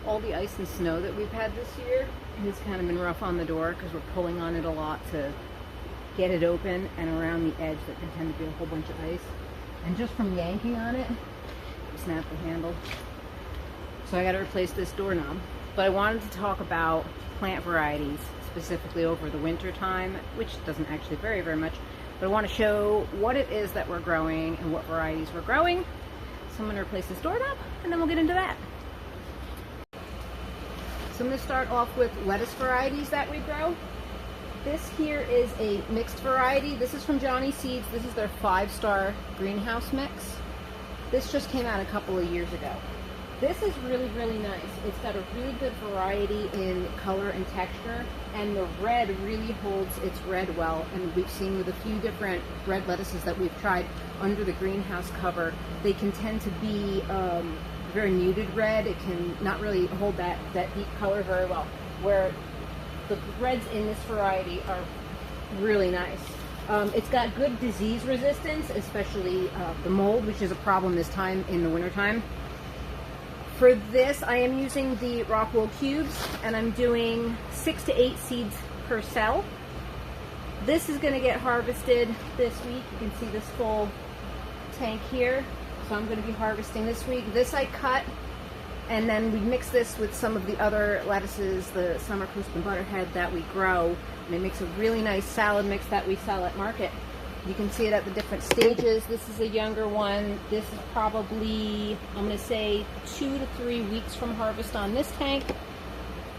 all the ice and snow that we've had this year has kind of been rough on the door because we're pulling on it a lot to get it open, and around the edge that can tend to be a whole bunch of ice. And just from yanking on it, we snapped the handle. So I got to replace this doorknob. But I wanted to talk about plant varieties, specifically over the winter time, which doesn't actually vary very much. But I want to show what it is that we're growing and what varieties we're growing. So I'm going to replace this doorknob, and then we'll get into that. So I'm going to start off with lettuce varieties that we grow. This here is a mixed variety. This is from Johnny Seeds. This is their 5-star greenhouse mix. This just came out a couple of years ago. This is really, really nice. It's got a really good variety in color and texture, and the red really holds its red well. And we've seen with a few different red lettuces that we've tried under the greenhouse cover, they can tend to be very muted red. It can not really hold that deep color very well, where the reds in this variety are really nice. It's got good disease resistance, especially the mold, which is a problem this time in the wintertime. For this, I am using the Rockwool cubes, and I'm doing 6 to 8 seeds per cell. This is going to get harvested this week. You can see this full tank here. So I'm going to be harvesting this week. This I cut, and then we mix this with some of the other lettuces, the summer crisp and butterhead that we grow, and it makes a really nice salad mix that we sell at market. You can see it at the different stages. This is a younger one. This is probably, I'm going to say, 2 to 3 weeks from harvest on this tank,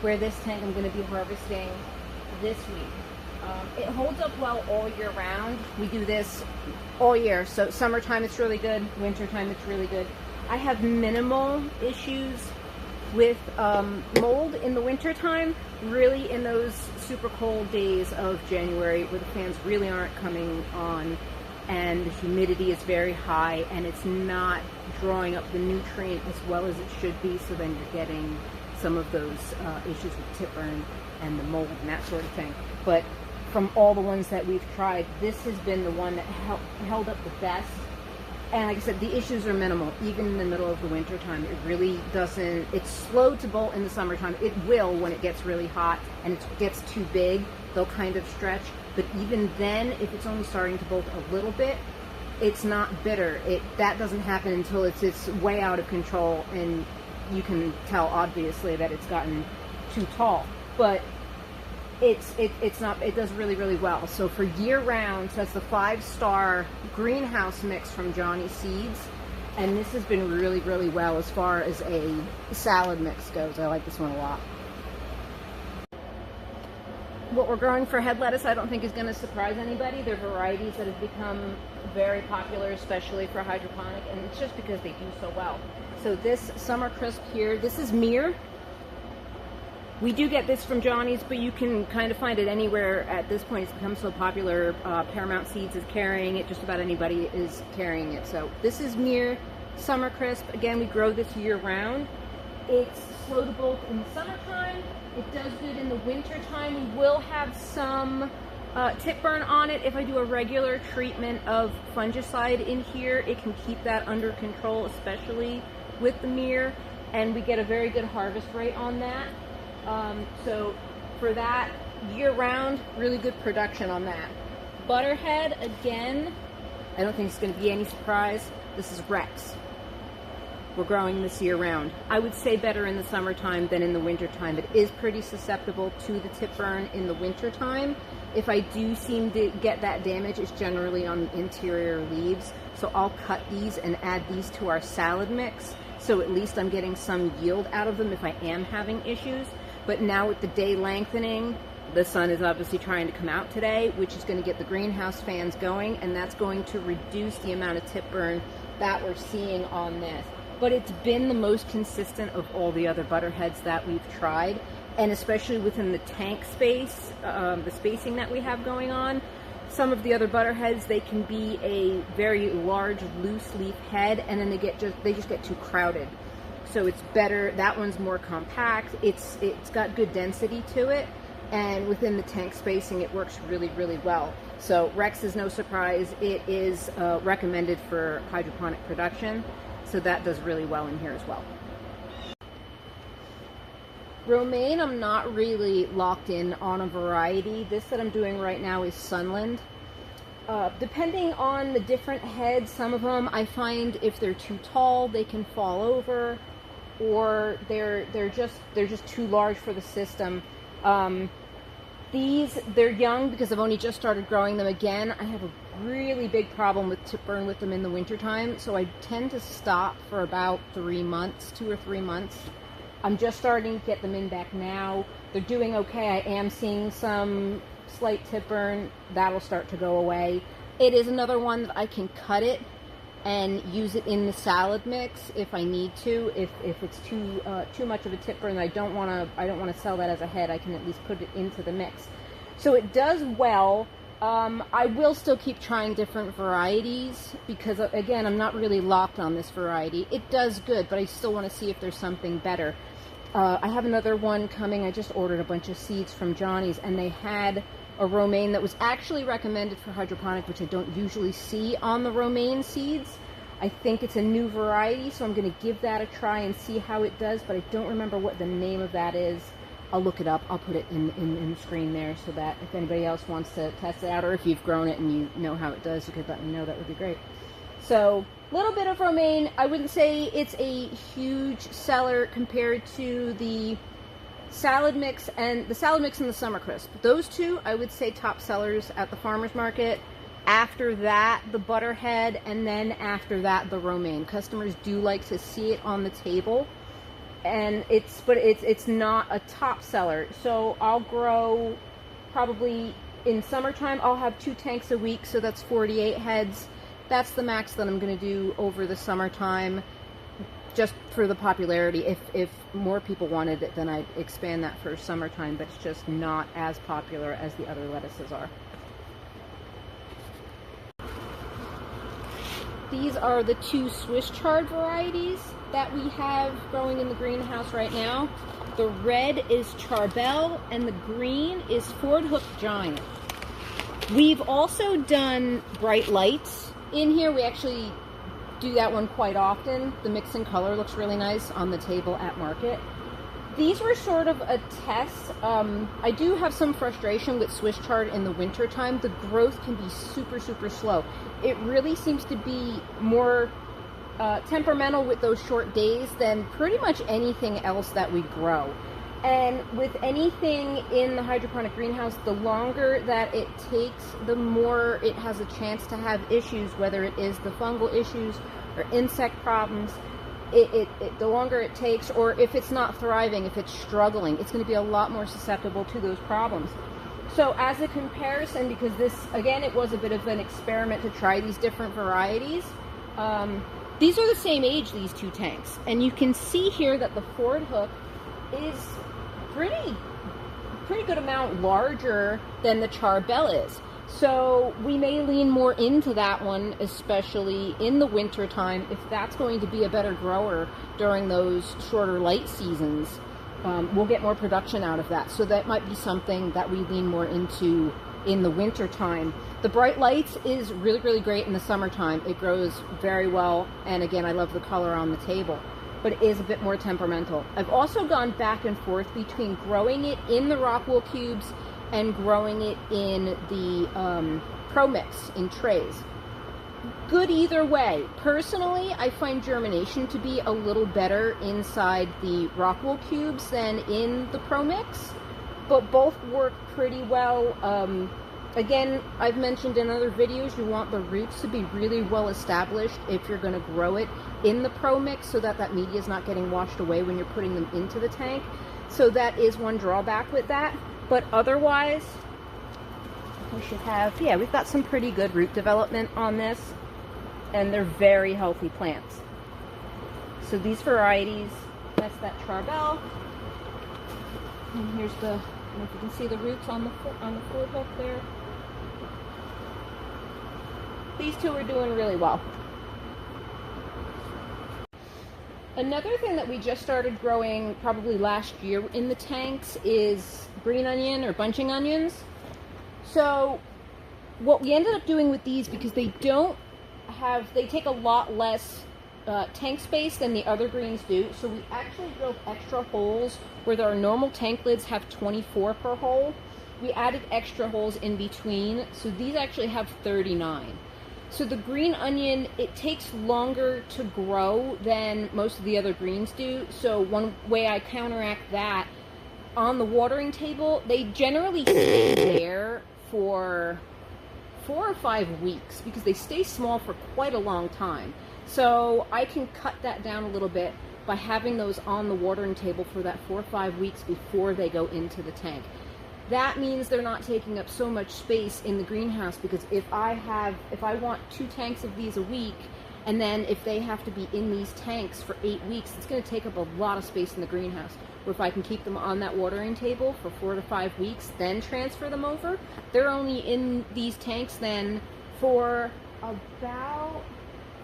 where this tank I'm going to be harvesting this week. It holds up well all year round. We do this all year, so summertime it's really good, wintertime it's really good. I have minimal issues with mold in the wintertime, really in those super cold days of January where the fans really aren't coming on and the humidity is very high and it's not drawing up the nutrient as well as it should be, so then you're getting some of those issues with tip burn and the mold and that sort of thing. But from all the ones that we've tried, this has been the one that held up the best. And like I said, the issues are minimal, even in the middle of the winter time. It really doesn't, it's slow to bolt in the summertime. It will when it gets really hot and it gets too big, they'll kind of stretch. But even then, if it's only starting to bolt a little bit, it's not bitter. That doesn't happen until it's way out of control, and you can tell obviously that it's gotten too tall. But it's not, it does really, really well. So for year round, so that's the 5-star greenhouse mix from Johnny Seeds, and this has been really, really well as far as a salad mix goes. I like this one a lot. What we're growing for head lettuce I don't think is going to surprise anybody. They're varieties that have become very popular, especially for hydroponic, and it's just because they do so well. So this summer crisp here, this is Mere. We do get this from Johnny's, but you can kind of find it anywhere at this point. It's become so popular. Paramount Seeds is carrying it. Just about anybody is carrying it. So this is Mere Summer Crisp. Again, we grow this year round. It's slow to bolt in the summertime. It does good in the winter time. We will have some tip burn on it. If I do a regular treatment of fungicide in here, it can keep that under control, especially with the Mere, and we get a very good harvest rate on that. So for that, year-round, really good production on that. Butterhead, again, I don't think it's going to be any surprise. This is Rex. We're growing this year-round. I would say better in the summertime than in the wintertime. It is pretty susceptible to the tip burn in the wintertime. If I do seem to get that damage, it's generally on the interior leaves. So I'll cut these and add these to our salad mix. So at least I'm getting some yield out of them if I am having issues. But now with the day lengthening, the sun is obviously trying to come out today, which is going to get the greenhouse fans going, and that's going to reduce the amount of tip burn that we're seeing on this. But it's been the most consistent of all the other butterheads that we've tried, and especially within the tank space, the spacing that we have going on. Some of the other butterheads, they can be a very large loose leaf head, and then they just get too crowded. So it's better, that one's more compact, it's got good density to it, and within the tank spacing it works really, really well. So Rex is no surprise, it is recommended for hydroponic production, so that does really well in here as well. Romaine, I'm not really locked in on a variety. This that I'm doing right now is Sunland. Depending on the different heads, some of them I find if they're too tall, they can fall over, or they're just too large for the system. They're young because I've only just started growing them again. I have a really big problem with tip burn with them in the wintertime, so I tend to stop for about 3 months, 2 or 3 months. I'm just starting to get them in back now. They're doing okay. I am seeing some slight tip burn. That'll start to go away. It is another one that I can cut it and use it in the salad mix if I need to. If it's too much of a tip burn, I don't want to sell that as a head. I can at least put it into the mix. So it does well. I will still keep trying different varieties because, again, I'm not really locked on this variety. It does good, but I still want to see if there's something better. I have another one coming. I just ordered a bunch of seeds from Johnny's, and they had a romaine that was actually recommended for hydroponic, which I don't usually see on the romaine seeds. I think it's a new variety, so I'm going to give that a try and see how it does, but I don't remember what the name of that is. I'll look it up. I'll put it in the screen there so that if anybody else wants to test it out, or if you've grown it and you know how it does, you could let me know. That would be great. So, a little bit of romaine. I wouldn't say it's a huge seller compared to the salad mix and the summer crisp. Those two, I would say, top sellers at the farmer's market. After that, the butterhead, and then after that, the romaine. Customers do like to see it on the table, and it's not a top seller. So I'll grow probably in summertime. I'll have 2 tanks a week, so that's 48 heads. That's the max that I'm going to do over the summertime, just for the popularity. If more people wanted it, then I'd expand that for summertime, but it's just not as popular as the other lettuces are. These are the 2 Swiss chard varieties that we have growing in the greenhouse right now. The red is Charbel and the green is Ford Hook Giant. We've also done bright lights in here. We actually do that one quite often. The mix in color looks really nice on the table at market. These were sort of a test. I do have some frustration with Swiss chard in the winter time. The growth can be super, super slow. It really seems to be more temperamental with those short days than pretty much anything else that we grow. And with anything in the hydroponic greenhouse, the longer that it takes, the more it has a chance to have issues, whether it is the fungal issues or insect problems. The longer it takes, or if it's not thriving, if it's struggling, it's going to be a lot more susceptible to those problems. So as a comparison, because this, again, it was a bit of an experiment to try these different varieties, these are the same age, these 2 tanks. And you can see here that the Ford Hook is pretty good amount larger than the Charbel is. So we may lean more into that one, especially in the winter time, if that's going to be a better grower during those shorter light seasons. We'll get more production out of that. So that might be something that we lean more into in the winter time. The bright lights is really, really great in the summertime. It grows very well, and again, I love the color on the table, but it is a bit more temperamental. I've also gone back and forth between growing it in the rock wool cubes and growing it in the Pro Mix in trays. Good either way. Personally, I find germination to be a little better inside the rock wool cubes than in the Pro Mix, but both work pretty well. Again, I've mentioned in other videos, you want the roots to be really well established if you're going to grow it in the Pro Mix, so that media is not getting washed away when you're putting them into the tank. So that is one drawback with that. But otherwise, we should have, yeah, we've got some pretty good root development on this, and they're very healthy plants. So these varieties, that's that Charbel, and here's the, I don't know if you can see the roots on the Ford Hook there. These 2 are doing really well. Another thing that we just started growing probably last year in the tanks is green onion or bunching onions. So what we ended up doing with these, because they take a lot less tank space than the other greens do, so we actually drilled extra holes where our normal tank lids have 24 per hole. We added extra holes in between, so these actually have 39. So the green onion, it takes longer to grow than most of the other greens do. So one way I counteract that, on the watering table, they generally stay there for 4 or 5 weeks because they stay small for quite a long time. So I can cut that down a little bit by having those on the watering table for that 4 or 5 weeks before they go into the tank. That means they're not taking up so much space in the greenhouse, because if I want 2 tanks of these a week, and then if they have to be in these tanks for 8 weeks, it's going to take up a lot of space in the greenhouse. Or if I can keep them on that watering table for 4 to 5 weeks, then transfer them over, they're only in these tanks then for about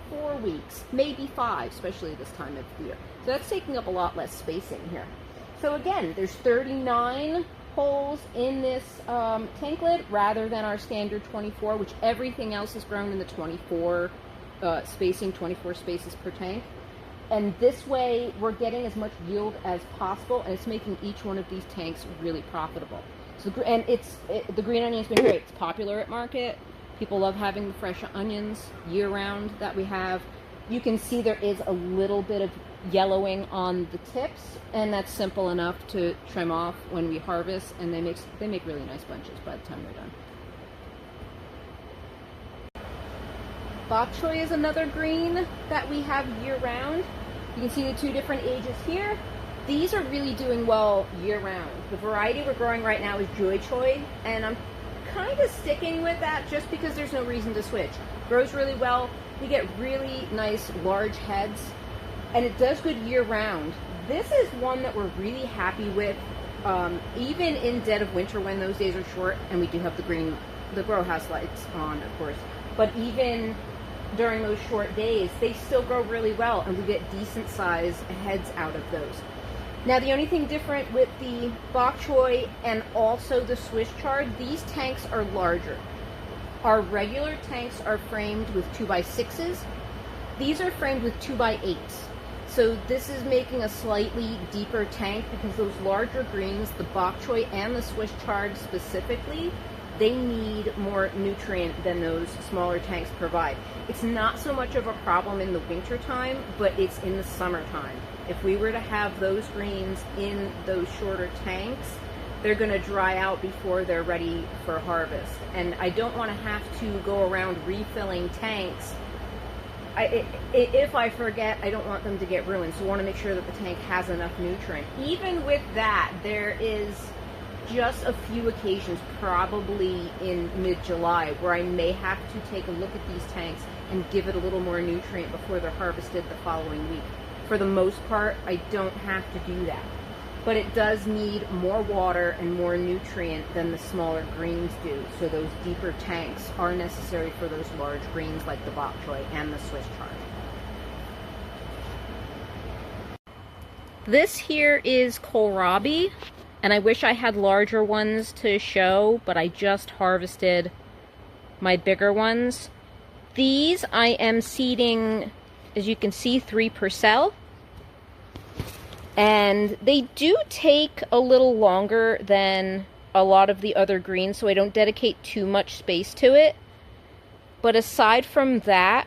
4 weeks, maybe 5, especially this time of the year. So that's taking up a lot less space in here. So again, there's 39 holes in this tank lid rather than our standard 24, which everything else is grown in the 24 spacing, 24 spaces per tank. And this way we're getting as much yield as possible, and it's making each one of these tanks really profitable. So the green onion's been great. It's popular at market. People love having the fresh onions year round that we have. You can see there is a little bit of yellowing on the tips, and that's simple enough to trim off when we harvest, and they make really nice bunches by the time they're done. Bok choy is another green that we have year round. You can see the 2 different ages here. These are really doing well year round. The variety we're growing right now is Joy Choy, and I'm kind of sticking with that just because there's no reason to switch. Grows really well. We get really nice large heads, and it does good year round. This is one that we're really happy with, even in dead of winter when those days are short, and we do have the grow house lights on, of course. But even during those short days, they still grow really well, and we get decent size heads out of those. Now, the only thing different with the bok choy and also the Swiss chard, these tanks are larger. Our regular tanks are framed with 2x6s. These are framed with 2x8s. So this is making a slightly deeper tank because those larger greens, the bok choy and the Swiss chard specifically, they need more nutrient than those smaller tanks provide. It's not so much of a problem in the winter time, but it's in the summertime. If we were to have those greens in those shorter tanks, they're going to dry out before they're ready for harvest. And I don't want to have to go around refilling tanks. If I forget, I don't want them to get ruined, so I want to make sure that the tank has enough nutrient. Even with that, there is just a few occasions, probably in mid-July, where I may have to take a look at these tanks and give it a little more nutrient before they're harvested the following week. For the most part, I don't have to do that. But it does need more water and more nutrient than the smaller greens do. So those deeper tanks are necessary for those large greens like the bok choy and the Swiss chard. This here is kohlrabi, and I wish I had larger ones to show, but I just harvested my bigger ones. These I am seeding, as you can see, 3 per cell. And they do take a little longer than a lot of the other greens, so I don't dedicate too much space to it. But aside from that,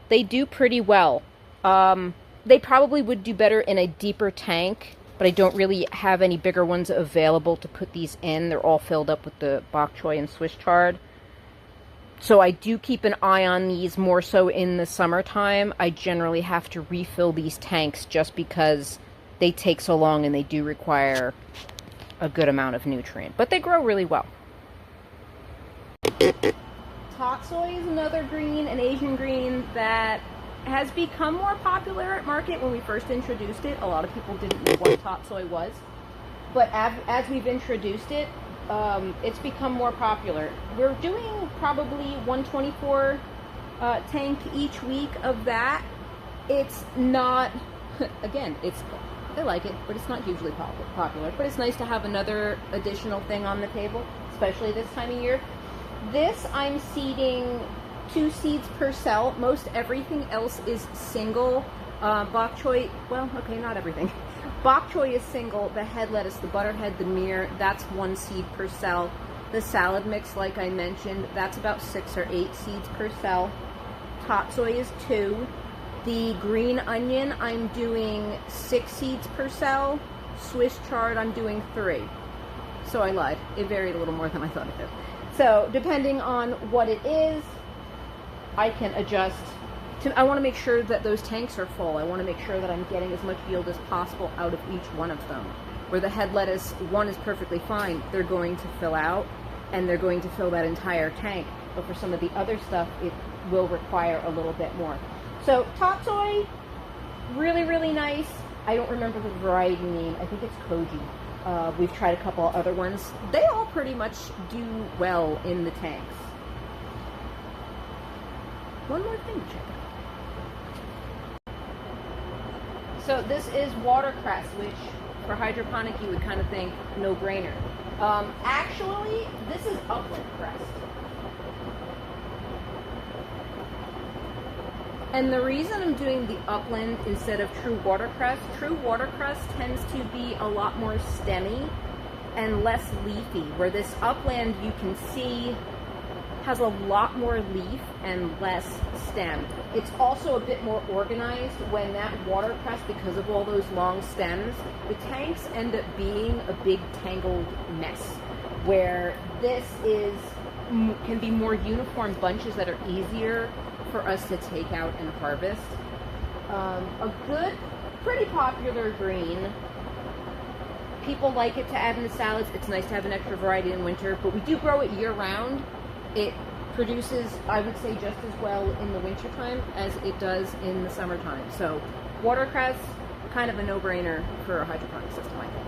they do pretty well. They probably would do better in a deeper tank, but I don't really have any bigger ones available to put these in. They're all filled up with the bok choy and Swiss chard. So I do keep an eye on these more so in the summertime. I generally have to refill these tanks just because they take so long and they do require a good amount of nutrient. But they grow really well. Tatsoi is another green, an Asian green, that has become more popular at market. When we first introduced it, a lot of people didn't know what tatsoi was. But as we've introduced it, it's become more popular. We're doing probably 124 tank each week of that. It's not, again, I like it, but it's not hugely popular. But it's nice to have another additional thing on the table, especially this time of year. This I'm seeding 2 seeds per cell. Most everything else is single. Bok choy, well, okay, not everything. Bok choy is single. The head lettuce, the butterhead, the mere, that's 1 seed per cell. The salad mix, like I mentioned, that's about 6 or 8 seeds per cell. Tatsoi is 2. The green onion, I'm doing 6 seeds per cell. Swiss chard, I'm doing 3. So I lied. It varied a little more than I thought it did. So depending on what it is, I can adjust. I want to make sure that those tanks are full. I want to make sure that I'm getting as much yield as possible out of each one of them. Where the head lettuce, one is perfectly fine. They're going to fill out, and they're going to fill that entire tank. But for some of the other stuff, it will require a little bit more. So tatsoi, really, really nice. I don't remember the variety name. I think it's koji. We've tried a couple other ones. They all pretty much do well in the tanks. One more thing to check out. So this is watercress, which for hydroponic you would kind of think no-brainer. Actually, this is upland cress. And the reason I'm doing the upland instead of true watercress tends to be a lot more stemmy and less leafy, where this upland you can see has a lot more leaf and less stem. It's also a bit more organized. When that watercress, because of all those long stems, the tanks end up being a big tangled mess, where this can be more uniform bunches that are easier for us to take out and harvest. A good, pretty popular green. People like it to add in the salads. It's nice to have an extra variety in winter, but we do grow it year-round. It produces, I would say, just as well in the wintertime as it does in the summertime. So watercress, kind of a no-brainer for a hydroponic system, I think.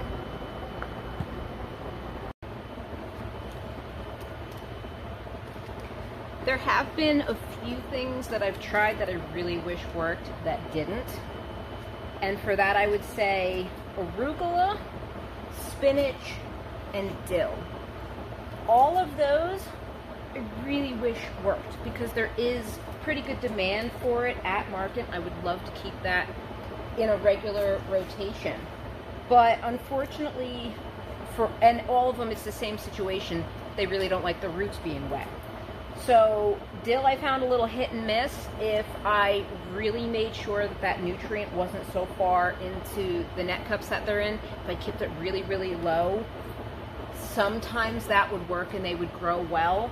There have been a few things that I've tried that I really wish worked that didn't. And for that I would say arugula, spinach, and dill. All of those I really wish worked because there is pretty good demand for it at market. I would love to keep that in a regular rotation. But unfortunately, and all of them it's the same situation, they really don't like the roots being wet. So dill I found a little hit and miss. If I really made sure that that nutrient wasn't so far into the net cups that they're in, if I kept it really, really low, sometimes that would work and they would grow well.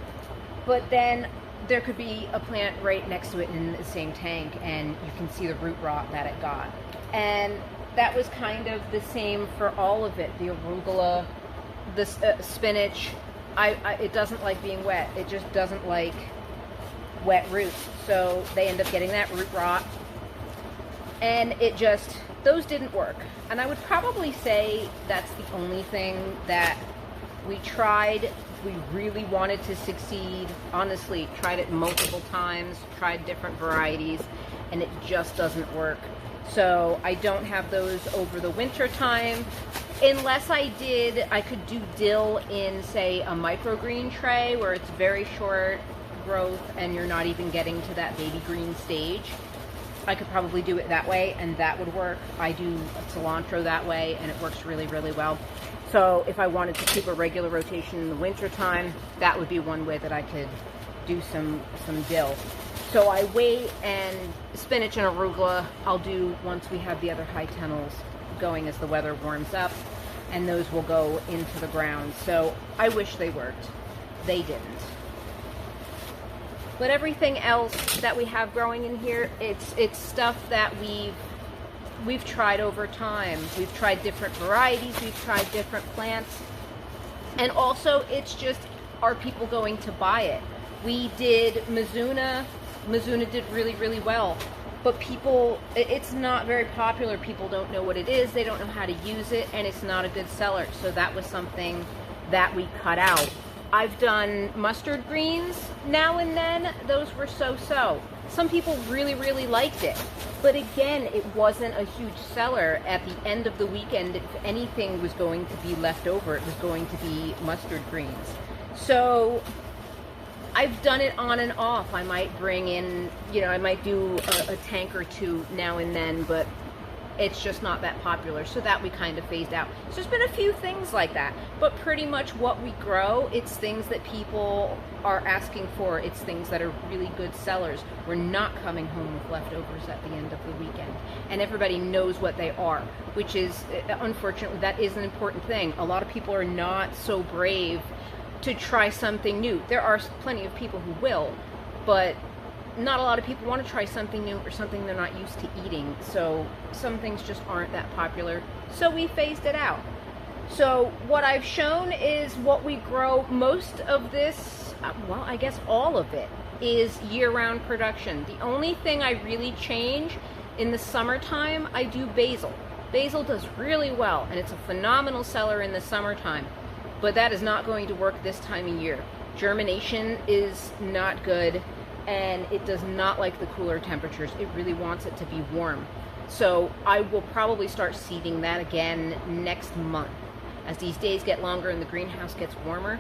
But then there could be a plant right next to it in the same tank and you can see the root rot that it got. And that was kind of the same for all of it. The arugula, the spinach, it doesn't like being wet. It just doesn't like wet roots. So they end up getting that root rot. And it just, those didn't work. And I would probably say that's the only thing that we tried. We really wanted to succeed. Honestly, tried it multiple times, tried different varieties, and it just doesn't work. So I don't have those over the winter time. Unless I could do dill in, say, a microgreen tray where it's very short growth and you're not even getting to that baby green stage. I could probably do it that way and that would work. I do cilantro that way and it works really, really well. So if I wanted to keep a regular rotation in the winter time, that would be one way that I could do some dill. So I wait, and spinach and arugula I'll do once we have the other high tunnels going as the weather warms up, and those will go into the ground. So I wish they worked. They didn't. But everything else that we have growing in here, it's stuff that we've tried over time. We've tried different varieties, we've tried different plants, and also it's just, are people going to buy it? We did Mizuna. Mizuna did really, really well. But people, it's not very popular. People don't know what it is. They don't know how to use it, and it's not a good seller. So that was something that we cut out. I've done mustard greens now and then. Those were so-so. Some people really, really liked it. But again, it wasn't a huge seller. At the end of the weekend, if anything was going to be left over, it was going to be mustard greens. So I've done it on and off. I might bring in, you know, I might do a tank or two now and then, but it's just not that popular, so that we kind of phased out. So there's been a few things like that, but pretty much what we grow, it's things that people are asking for. It's things that are really good sellers. We're not coming home with leftovers at the end of the weekend, and everybody knows what they are, which is, unfortunately, that is an important thing. A lot of people are not so brave to try something new. There are plenty of people who will, but not a lot of people want to try something new or something they're not used to eating. So some things just aren't that popular. So we phased it out. So what I've shown is what we grow. Most of this, well, I guess all of it is year-round production. The only thing I really change in the summertime, I do basil. Basil does really well, and it's a phenomenal seller in the summertime. But that is not going to work this time of year. Germination is not good, and it does not like the cooler temperatures. It really wants it to be warm. So I will probably start seeding that again next month. As these days get longer and the greenhouse gets warmer,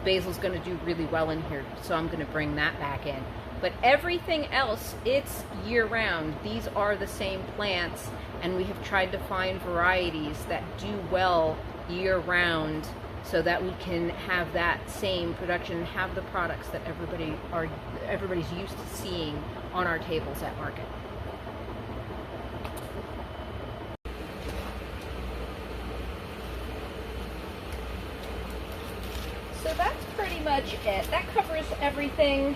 basil's gonna do really well in here, so I'm gonna bring that back in. But everything else, it's year-round. These are the same plants, and we have tried to find varieties that do well year-round, so that we can have that same production, have the products that everybody's used to seeing on our tables at market. So that's pretty much it. That covers everything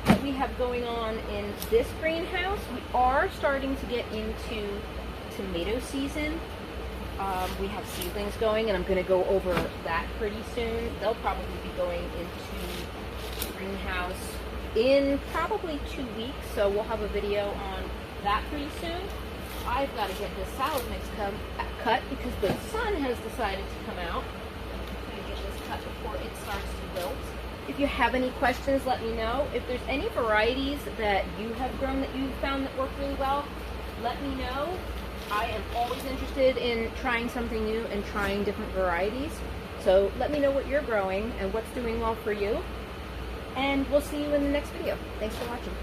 that we have going on in this greenhouse. We are starting to get into tomato season. We have seedlings going, and I'm going to go over that pretty soon. They'll probably be going into the greenhouse in probably 2 weeks, so we'll have a video on that pretty soon. I've got to get this salad mix cut because the sun has decided to come out. I'm going to get this cut before it starts to wilt. If you have any questions, let me know. If there's any varieties that you have grown that you found that work really well, let me know. I am always interested in trying something new and trying different varieties. So let me know what you're growing and what's doing well for you. And we'll see you in the next video. Thanks for watching.